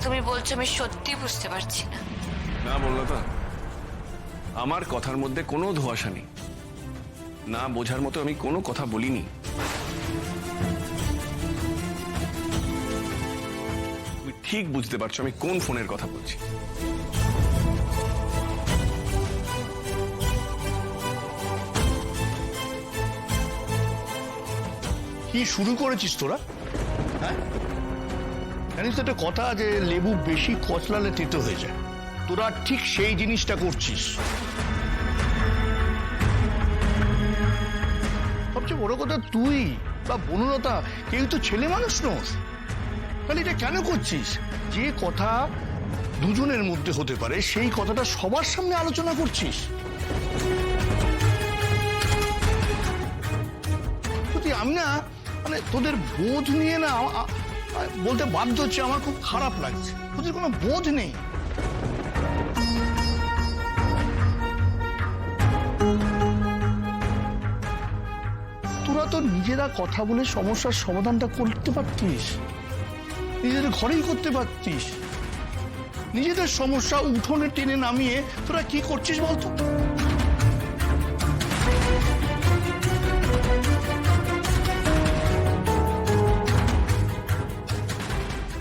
তুমি বলছো আমি সত্যি বুঝতে পারছি না। না বনলতা, আমার কথার মধ্যে কোনো ধোঁয়াশা নেই, না বোঝার মতো আমি কোনো কথা বলিনি। তুমি ঠিক বুঝতে পারছো আমি কোন ফোনের কথা বলছি। কি শুরু করেছিস তোরা? হ্যাঁ, জানিস তো একটা কথা যে লেবু বেশি কচলালে তেতো হয়ে যায়, তোরা ঠিক সেই জিনিসটা করছিস। সবচেয়ে বড় কথা, তুই বা বনলতা কেউ তো ছেলে মানুষ নোস, তাহলে এটা কেন করছিস? যে কথা দুজনের মধ্যে হতে পারে সেই কথাটা সবার সামনে আলোচনা করছিস। আমি না মানে তোদের বোধ নিয়ে না বলতে বাধ্য হচ্ছে, আমার খুব খারাপ লাগছে। তোদের কোনো বোধ নেই। তোরা তো নিজেরা কথা বলে সমস্যার সমাধানটা করতে পারতিস, নিজেদের ঘরেই করতে পারতিস। নিজেদের সমস্যা উঠোনে টেনে নামিয়ে তোরা কি করছিস বলতো?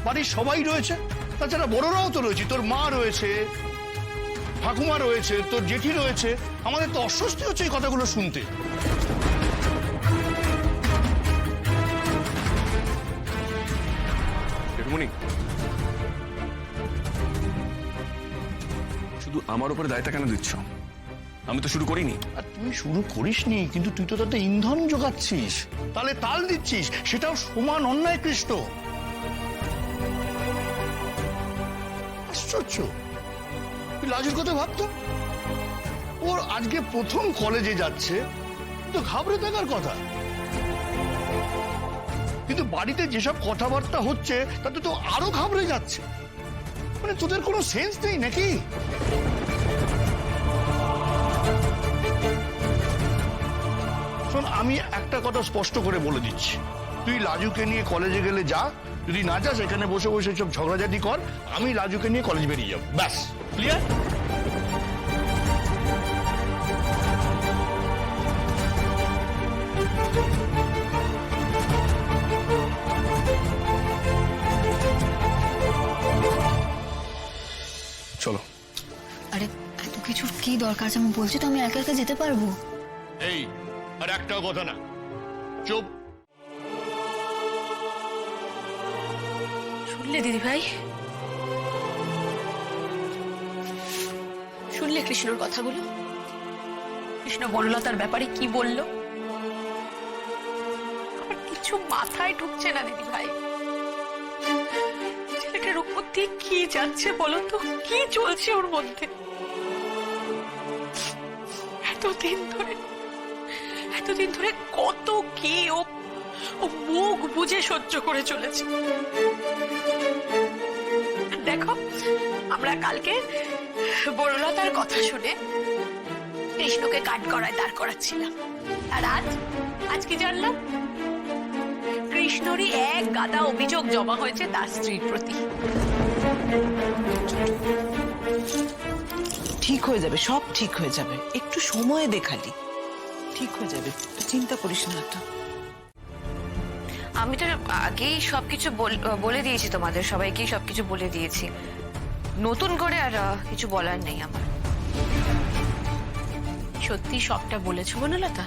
বাড়ির সবাই রয়েছে, তাছাড়া বড়রাও তো রয়েছে, তোর মা রয়েছে, ঠাকুমা রয়েছে, তোর জেঠি রয়েছে। আমাদের তো অস্বস্তি হচ্ছে এই কথাগুলো শুনতে। জেঠুমনি, শুধু আমার উপরে দায়টা কেন দিচ্ছ? আমি তো শুরু করিনি। আর তুই শুরু করিসনি, কিন্তু তুই তো তাতে ইন্ধন জোগাচ্ছিস, তাহলে তাল দিচ্ছিস, সেটাও সমান অন্যায় কৃষ্ণ। আশ্চর্য, তুই লাজুর কথা ভাবতো। ওর আজকে প্রথম কলেজে যাচ্ছে, তো ঘাবড়ে থাকার কথা, কিন্তু বাড়িতে যেসব কথাবার্তা হচ্ছে তাতে তো আরো ঘাবড়ে যাচ্ছে। মানে তোদের কোনো সেন্স নেই নাকি? শোন, আমি একটা কথা স্পষ্ট করে বলে দিচ্ছি, তুই লাজুকে নিয়ে কলেজে গেলে যা, যদি না যাস এখানে বসে বসে সব ঝগড়াঝাটি কর, আমি লাজুকে নিয়ে কলেজ বেরিয়ে যাব, ব্যাস। ক্লিয়ার? চলো। আরে এত কিছুর কি দরকার আছে? আমি বলছি তো আমি একা একা যেতে পারবো। এই, আর একটাও কথা না, চুপ। শুনলে দিদি ভাই, শুনলে কৃষ্ণর কথাগুলো? কৃষ্ণ বনলতার ব্যাপারে কি বলল? আমার কিছু মাথায় ঢুকছে না দিদি ভাই। ছেলেটার উপর দিয়ে কি যাচ্ছে বলো তো, কি চলছে ওর মধ্যে? এতদিন ধরে কত কি ও মুখ বুঝে সহ্য করে চলেছে। দেখো, আমরা কালকে বনলতার কথা শুনে কৃষ্ণকে কাঠগড়ায় দাঁড় করাচ্ছিলাম, আর আজ কি জানলাম? কৃষ্ণরই এক গাদা অভিযোগ জমা হয়েছে তার স্ত্রীর প্রতি। ঠিক হয়ে যাবে, সব ঠিক হয়ে যাবে, একটু সময় দে, খালি ঠিক হয়ে যাবে, চিন্তা করিস না তো। আমি তো আগেই সবকিছু বলে দিয়েছি, তোমাদের সবাইকেই সবকিছু বলে দিয়েছি, নতুন করে আর কিছু বলার নেই আমার। সত্যি সবটা বলেছো বনলতা?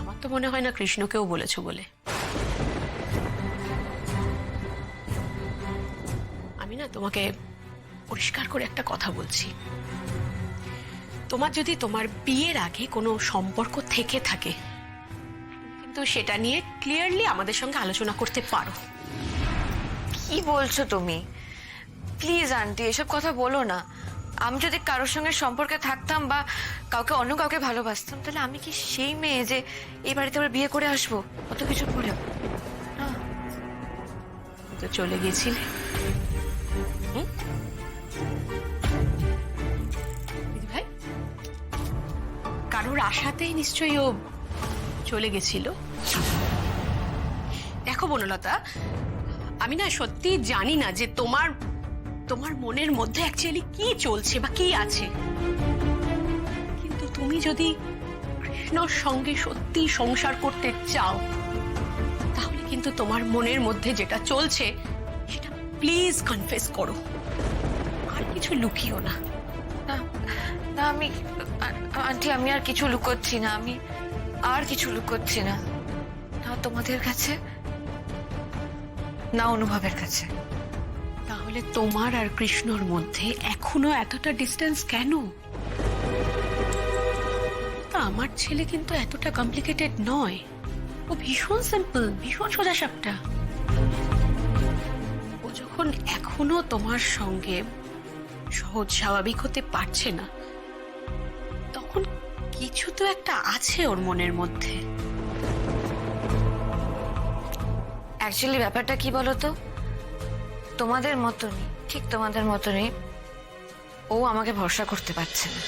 আমার তো মনে হয় না কৃষ্ণকেও বলেছো বলে। আমি না তোমাকে পরিষ্কার করে একটা কথা বলছি, তোমার যদি তোমার বিয়ের আগে কোনো সম্পর্ক থেকে থাকে, কিন্তু সেটা নিয়ে ক্লিয়ারলি আমাদের সঙ্গে আলোচনা করতে পারো। কি বলছো তুমি? প্লিজ আন্টি, এসব কথা বলো না। আমি যদি কারোর সঙ্গে সম্পর্কে থাকতাম বা অন্য কাউকে ভালোবাসতাম, তাহলে আমি কি সেই মেয়ে যে এই বাড়িতে আবার বিয়ে করে আসবো অত কিছু করে? না, তো চলে গেছিলে। দিদি ভাই, কারোর আশাতেই নিশ্চয়ই ও চলে গেছিল। দেখো বনলতা, আমি না সত্যি জানি না যে তোমার তোমার মনের মধ্যে অ্যাকচুয়ালি কি চলছে বা কি আছে, কিন্তু তুমি যদি কৃষ্ণর সঙ্গে সত্যি সংসার করতে চাও তাহলে কিন্তু তোমার মনের মধ্যে যেটা চলছে সেটা প্লিজ কনফেস করো, আর কিছু লুকিও না। না না আমি আন্টি আমি আর কিছু লুকোচ্ছি না, আমি আর কিছু লুকোচ্ছি না, না তোমাদের কাছে না অনুভবের কাছে। তাহলে তোমার আর কৃষ্ণর মধ্যে এখনো এতটা ডিস্টেন্স কেন? তা আমার ছেলে কিন্তু এতটা কমপ্লিকেটেড নয়, ও ভীষণ সিম্পল, ভীষণ সোজাসাপটা। ও যখন এখনো তোমার সঙ্গে সহজ স্বাভাবিক হতে পারছে না, তখন কিছু তো একটা আছে ওর মনের মধ্যে। অ্যাকচুয়ালি ব্যাপারটা কি বলতো, তোমাদের মতনই, ঠিক তোমাদের মতনই ও আমাকে ভরসা করতে পারছে না,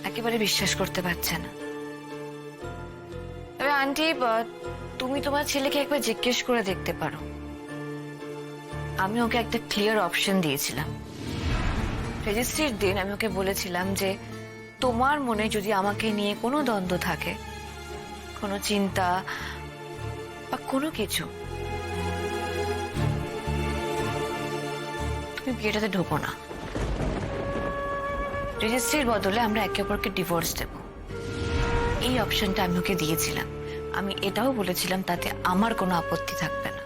একেবারে বিশ্বাস করতে পারছে না। তবে আন্টি তুমি তোমার ছেলেকে একবার জিজ্ঞেস করে দেখতে পারো। আমি ওকে একটা ক্লিয়ার অপশন দিয়েছিলাম রেজিস্ট্রির দিন। আমি ওকে বলেছিলাম যে তোমার মনে যদি আমাকে নিয়ে কোনো দ্বন্দ্ব থাকে, কোনো চিন্তা বা কোনো কিছু, তুমি বিয়েটাতে ঢোকো না। রেজিস্ট্রির বদলে আমরা একে অপরকে ডিভোর্স দেব, এই অপশনটা আমি ওকে দিয়েছিলাম। আমি এটাও বলেছিলাম তাতে আমার কোনো আপত্তি থাকবে না।